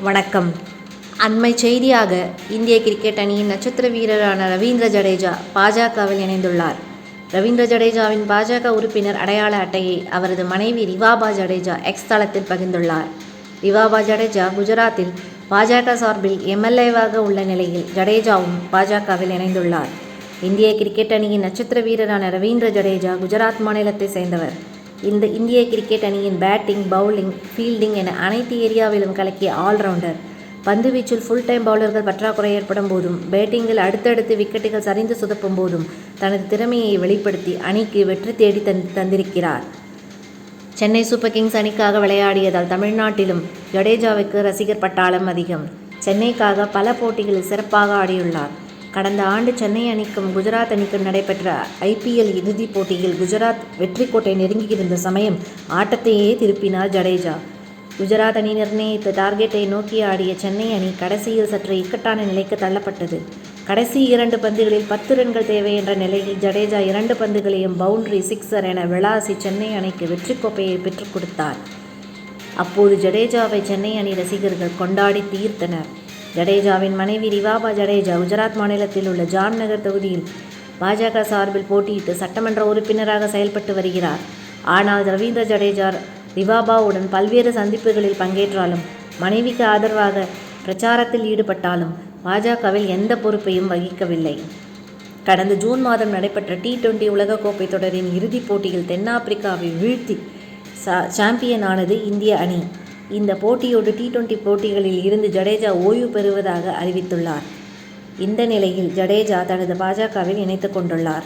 வணக்கம். அண்மை செய்தியாக இந்திய கிரிக்கெட் அணியின் நட்சத்திர வீரரான ரவீந்திர ஜடேஜா பாஜகவில் இணைந்துள்ளார். ரவீந்திர ஜடேஜாவின் பாஜக உறுப்பினர் அடையாள அட்டையை அவரது மனைவி ரிவாபா ஜடேஜா எக்ஸ் தளத்தில் பகிர்ந்துள்ளார். ரிவாபா ஜடேஜா குஜராத்தில் பாஜக சார்பில் எம்எல்ஏவாக உள்ள நிலையில் ஜடேஜாவும் பாஜகவில் இணைந்துள்ளார். இந்திய கிரிக்கெட் அணியின் நட்சத்திர வீரரான ரவீந்திர ஜடேஜா குஜராத் மாநிலத்தை சேர்ந்தவர். இந்த இந்திய கிரிக்கெட் அணியின் பேட்டிங், பவுலிங், ஃபீல்டிங் என அனைத்து ஏரியாவிலும் கலக்கிய ஆல்ரவுண்டர். பந்துவீச்சில் ஃபுல் டைம் பவுலர்கள் பற்றாக்குறை ஏற்படும் போதும், பேட்டிங்கில் அடுத்தடுத்து விக்கெட்டுகள் சரிந்து சுதப்பும் போதும் தனது திறமையை வெளிப்படுத்தி அணிக்கு வெற்றி தேடி தந்திருக்கிறார். சென்னை சூப்பர் கிங்ஸ் அணிக்காக விளையாடியதால் தமிழ்நாட்டிலும் ஜடேஜாவுக்கு ரசிகர் பட்டாளம் அதிகம். சென்னைக்காக பல போட்டிகளில் சிறப்பாக ஆடியுள்ளார். கடந்த ஆண்டு சென்னை அணிக்கும் குஜராத் அணிக்கும் நடைபெற்ற IPL இறுதிப் போட்டியில் குஜராத் வெற்றி கோட்டை நெருங்கியிருந்த சமயம் ஆட்டத்தையே திருப்பினார் ஜடேஜா. குஜராத் அணி நிர்ணயித்த டார்கெட்டை நோக்கி ஆடிய சென்னை அணி கடைசியில் சற்று இக்கட்டான நிலைக்கு தள்ளப்பட்டது. கடைசி 2 பந்துகளில் 10 ரன்கள் தேவை என்ற நிலையில் ஜடேஜா 2 பந்துகளையும் பவுண்டரி, சிக்ஸர் என விளாசி சென்னை அணிக்கு வெற்றி கோப்பையை பெற்றுக் கொடுத்தார். அப்போது ஜடேஜாவை சென்னை அணி ரசிகர்கள் கொண்டாடி தீர்த்தனர். ஜடேஜாவின் மனைவி ரிவாபா ஜடேஜா குஜராத் மாநிலத்தில் உள்ள ஜாம்நகர் தொகுதியில் பாஜக சார்பில் போட்டியிட்டு சட்டமன்ற உறுப்பினராக செயல்பட்டு வருகிறார். ஆனால் ரவீந்திர ஜடேஜா ரிவாபாவுடன் பல்வேறு சந்திப்புகளில் பங்கேற்றாலும், மனைவிக்கு ஆதரவாக பிரச்சாரத்தில் ஈடுபட்டாலும் பாஜகவில் எந்த பொறுப்பையும் வகிக்கவில்லை. கடந்த ஜூன் மாதம் நடைபெற்ற T20 உலகக்கோப்பை தொடரின் இறுதிப் போட்டியில் தென்னாப்பிரிக்காவை வீழ்த்தி சாம்பியன் ஆனது இந்திய அணி. இந்த போட்டியோடு T20 போட்டிகளில் இருந்து ஜடேஜா ஓய்வு பெறுவதாக அறிவித்துள்ளார். இந்த நிலையில் ஜடேஜா தனது பாஜகவில் இணைத்துக் கொண்டுள்ளார்.